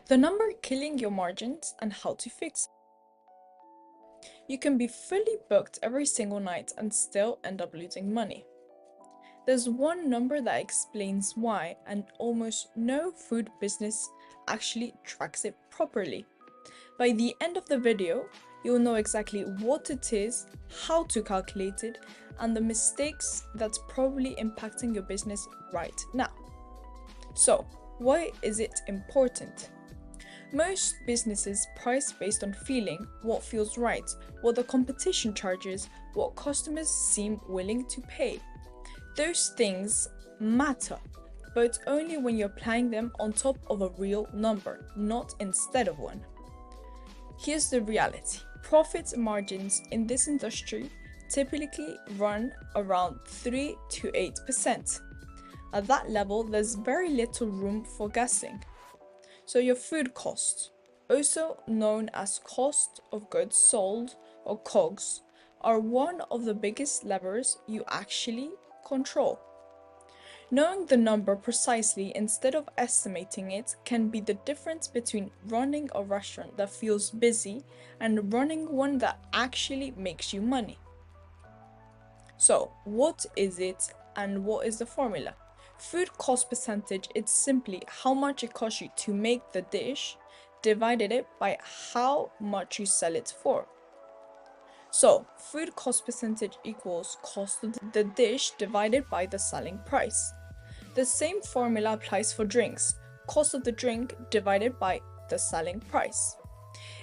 The number killing your margins and how to fix it. You can be fully booked every single night and still end up losing money. There's one number that explains why, and almost no food business actually tracks it properly. By the end of the video, you'll know exactly what it is, how to calculate it, and the mistakes that's probably impacting your business right now. So, why is it important? Most businesses price based on feeling, what feels right, what the competition charges, what customers seem willing to pay. Those things matter, but only when you're applying them on top of a real number, not instead of one. Here's the reality. Profit margins in this industry typically run around 3 to 8%. At that level, there's very little room for guessing. So your food costs, also known as cost of goods sold or COGS, are one of the biggest levers you actually control. Knowing the number precisely instead of estimating it can be the difference between running a restaurant that feels busy and running one that actually makes you money. So, what is it and what is the formula? Food cost percentage is simply how much it costs you to make the dish divided it by how much you sell it for. So, food cost percentage equals cost of the dish divided by the selling price. The same formula applies for drinks, cost of the drink divided by the selling price.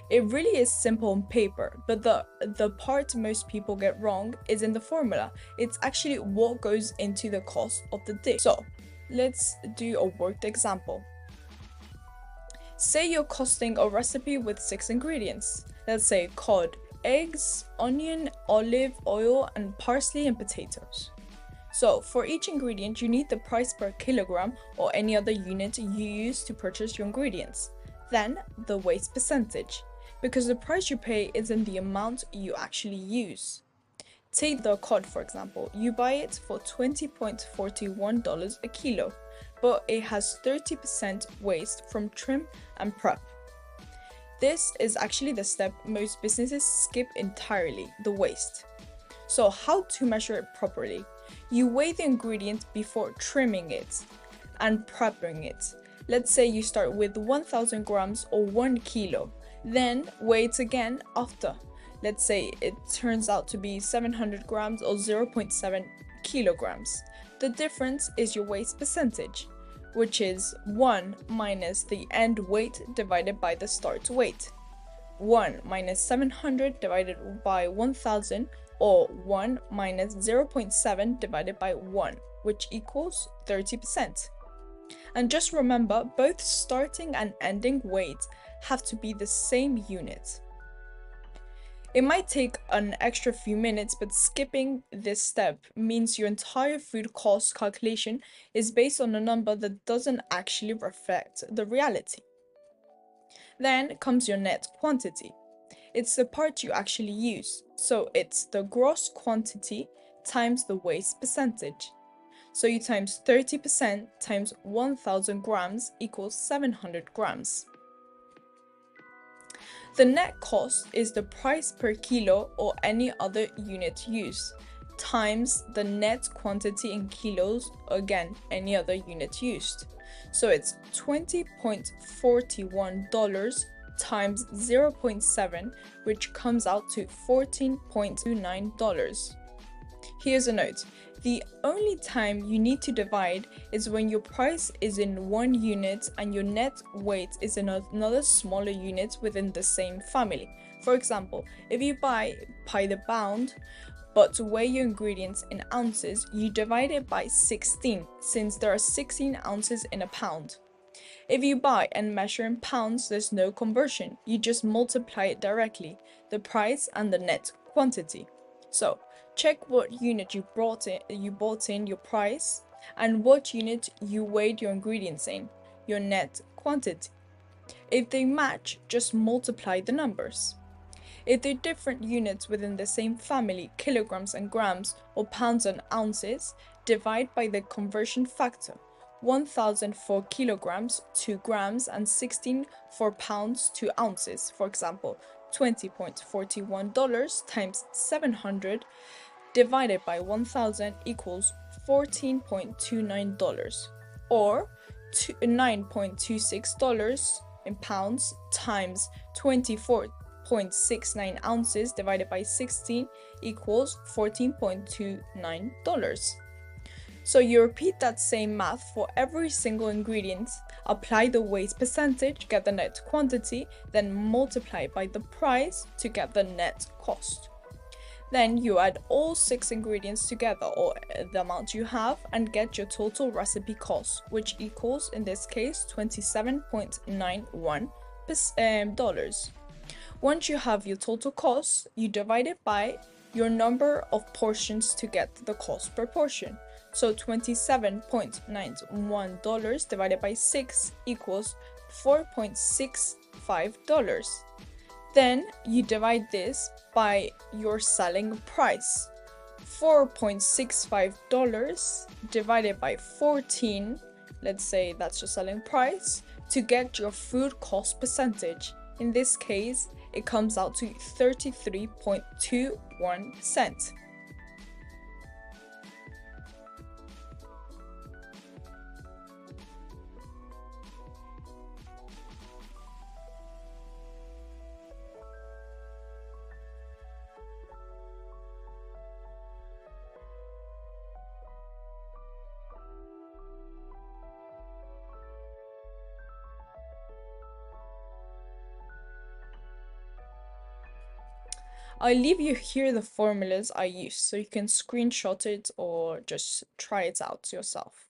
It really is simple on paper, but the part most people get wrong is in the formula. It's actually what goes into the cost of the dish. So, let's do a worked example. Say you're costing a recipe with 6 ingredients. Let's say cod, eggs, onion, olive oil, and parsley and potatoes. So, for each ingredient, you need the price per kilogram or any other unit you use to purchase your ingredients. Then, the waste percentage, because the price you pay is in the amount you actually use. Take the cod for example, you buy it for $20.41 a kilo, but it has 30% waste from trim and prep. This is actually the step most businesses skip entirely, the waste. So how to measure it properly? You weigh the ingredient before trimming it and prepping it. Let's say you start with 1000 grams or 1 kilo, then weigh it again after. Let's say it turns out to be 700 grams or 0.7 kilograms. The difference is your waste percentage, which is 1 minus the end weight divided by the start weight. 1 minus 700 divided by 1000, or 1 minus 0.7 divided by 1, which equals 30%. And just remember, both starting and ending weight have to be the same unit. It might take an extra few minutes, but skipping this step means your entire food cost calculation is based on a number that doesn't actually reflect the reality. Then comes your net quantity. It's the part you actually use, so it's the gross quantity times the waste percentage. So you times 30% times 1000 grams equals 700 grams. The net cost is the price per kilo or any other unit used, times the net quantity in kilos, again, any other unit used. So it's $20.41 times 0.7, which comes out to $14.29. Here's a note. The only time you need to divide is when your price is in one unit and your net weight is in another smaller unit within the same family. For example, if you buy by the pound, but to weigh your ingredients in ounces, you divide it by 16, since there are 16 ounces in a pound. If you buy and measure in pounds, there's no conversion. You just multiply it directly, the price and the net quantity. So, check what unit you bought in your price and what unit you weighed your ingredients in, your net quantity. If they match, just multiply the numbers. If they're different units within the same family, kilograms and grams, or pounds and ounces, divide by the conversion factor. 1,000 for kilograms, 2 grams, and 16 for pounds, 2 ounces. For example, $20.41 times 700 divided by 1,000 equals $14.29, or $9.26 in pounds times 24.69 ounces divided by 16 equals $14.29. So you repeat that same math for every single ingredient, apply the weight percentage, get the net quantity, then multiply by the price to get the net cost. Then you add all 6 ingredients together, or the amount you have, and get your total recipe cost, which equals, in this case, $27.91. Once you have your total cost, you divide it by your number of portions to get the cost per portion. So $27.91 divided by 6 equals $4.65. Then you divide this by your selling price. $4.65 divided by 14, let's say that's your selling price, to get your food cost percentage. In this case, it comes out to 33.21 cents. I'll leave you here the formulas I use so you can screenshot it or just try it out yourself.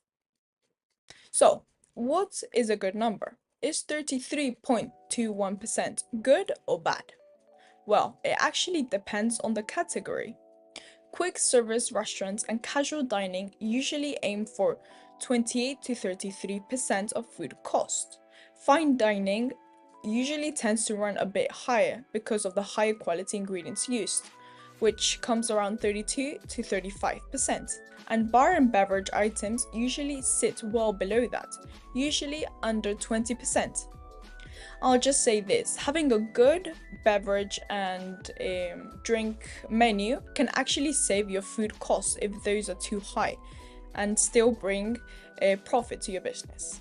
So, what is a good number? Is 33.21% good or bad? Well, it actually depends on the category. Quick service restaurants and casual dining usually aim for 28 to 33% of food cost. Fine dining usually tends to run a bit higher because of the higher quality ingredients used, which comes around 32 to 35%. And bar and beverage items usually sit well below that, usually under 20%. I'll just say this, having a good beverage and drink menu can actually save your food costs if those are too high and still bring a profit to your business.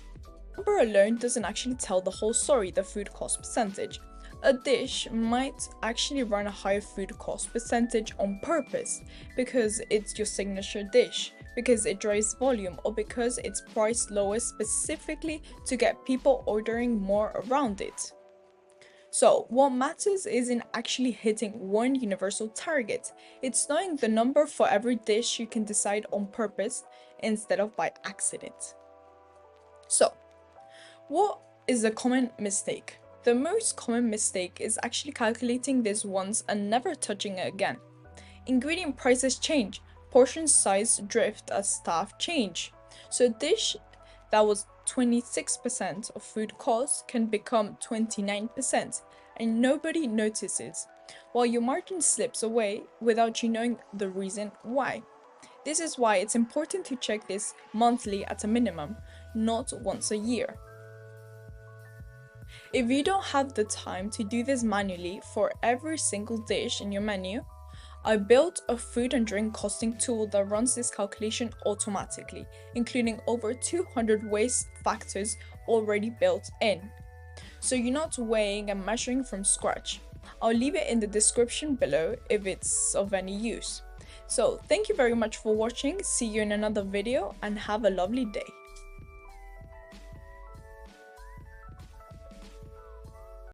Number alone doesn't actually tell the whole story, the food cost percentage. A dish might actually run a higher food cost percentage on purpose because it's your signature dish, because it drives volume, or because it's priced lower specifically to get people ordering more around it. So what matters isn't actually hitting one universal target, it's knowing the number for every dish you can decide on purpose instead of by accident. So, what is a common mistake? The most common mistake is actually calculating this once and never touching it again. Ingredient prices change, portion size drift as staff change. So a dish that was 26% of food cost can become 29% and nobody notices, while your margin slips away without you knowing the reason why. This is why it's important to check this monthly at a minimum, not once a year. If you don't have the time to do this manually for every single dish in your menu, I built a food and drink costing tool that runs this calculation automatically, including over 200 waste factors already built in. So you're not weighing and measuring from scratch. I'll leave it in the description below if it's of any use. So thank you very much for watching, see you in another video and have a lovely day.